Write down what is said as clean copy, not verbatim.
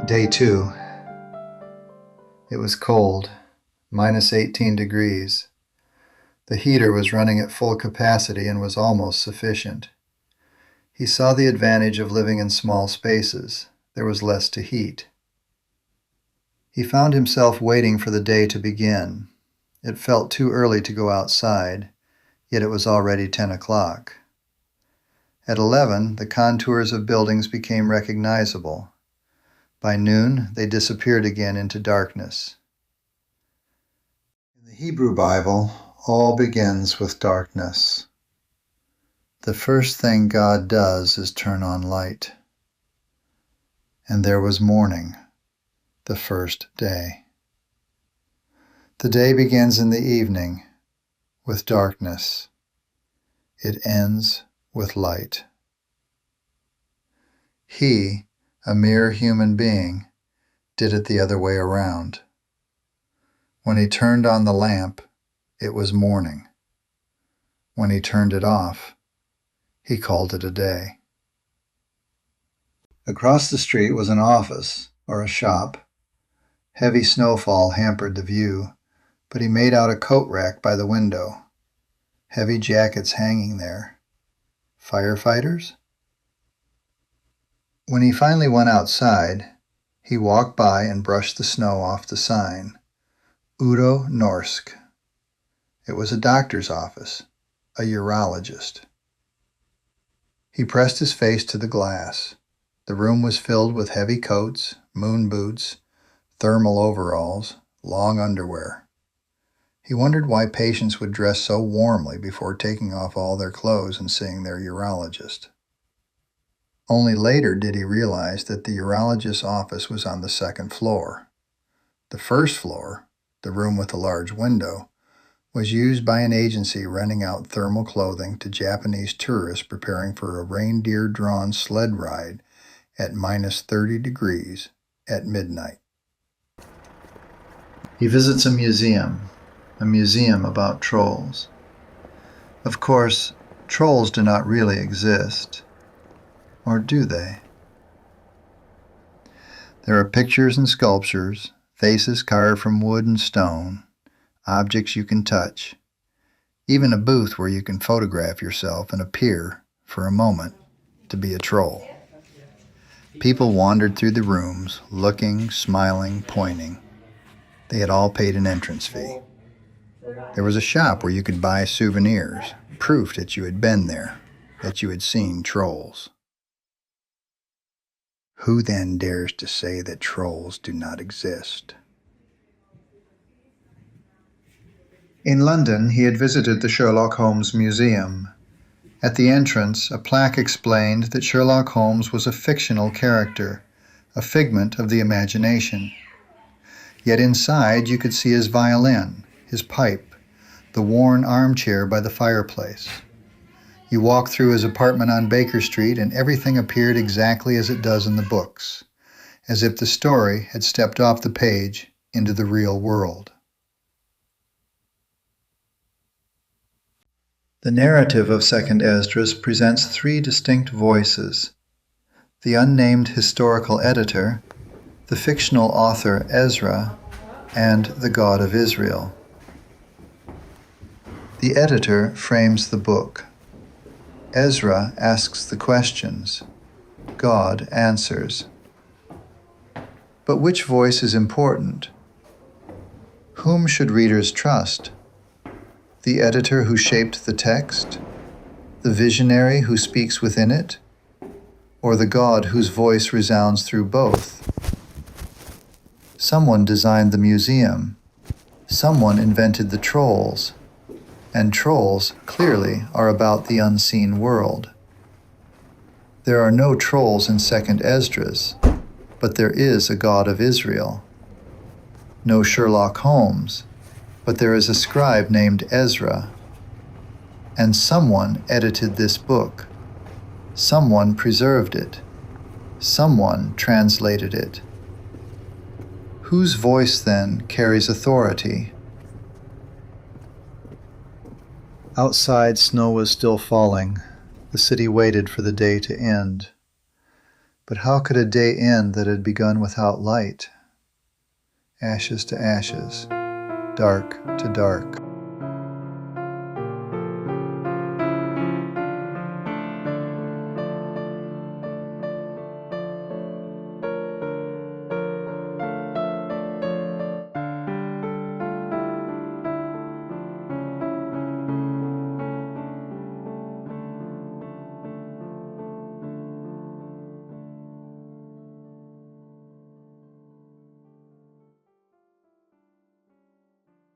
Day 2. It was cold, minus 18 degrees. The heater was running at full capacity and was almost sufficient. He saw the advantage of living in small spaces. There was less to heat. He found himself waiting for the day to begin. It felt too early to go outside, yet it was already 10 o'clock. At 11, the contours of buildings became recognizable. By noon, they disappeared again into darkness. In the Hebrew Bible, all begins with darkness. The first thing God does is turn on light. And there was morning, the first day. The day begins in the evening with darkness. It ends with light. He, a mere human being, did it the other way around. When he turned on the lamp, it was morning. When he turned it off, he called it a day. Across the street was an office, or a shop. Heavy snowfall hampered the view, but he made out a coat rack by the window. Heavy jackets hanging there. Firefighters? When he finally went outside, he walked by and brushed the snow off the sign. Udo Norsk. It was a doctor's office, a urologist. He pressed his face to the glass. The room was filled with heavy coats, moon boots, thermal overalls, long underwear. He wondered why patients would dress so warmly before taking off all their clothes and seeing their urologist. Only later did he realize that the urologist's office was on the second floor. The first floor, the room with the large window, was used by an agency renting out thermal clothing to Japanese tourists preparing for a reindeer-drawn sled ride at minus 30 degrees at midnight. He visits a museum about trolls. Of course, trolls do not really exist. Or do they? There are pictures and sculptures, faces carved from wood and stone, objects you can touch, even a booth where you can photograph yourself and appear, for a moment, to be a troll. People wandered through the rooms, looking, smiling, pointing. They had all paid an entrance fee. There was a shop where you could buy souvenirs, proof that you had been there, that you had seen trolls. Who then dares to say that trolls do not exist? In London, he had visited the Sherlock Holmes Museum. At the entrance, a plaque explained that Sherlock Holmes was a fictional character, a figment of the imagination. Yet inside you could see his violin, his pipe, the worn armchair by the fireplace. You walked through his apartment on Baker Street and everything appeared exactly as it does in the books, as if the story had stepped off the page into the real world. The narrative of Second Esdras presents three distinct voices: the unnamed historical editor, the fictional author Ezra, and the God of Israel. The editor frames the book. Ezra asks the questions. God answers. But which voice is important? Whom should readers trust? The editor who shaped the text? The visionary who speaks within it? Or the God whose voice resounds through both? Someone designed the museum. Someone invented the trolls. And trolls, clearly, are about the unseen world. There are no trolls in Second Esdras, but there is a God of Israel. No Sherlock Holmes, but there is a scribe named Ezra. And someone edited this book. Someone preserved it. Someone translated it. Whose voice, then, carries authority? Outside, snow was still falling. The city waited for the day to end. But how could a day end that had begun without light? Ashes to ashes, dark to dark.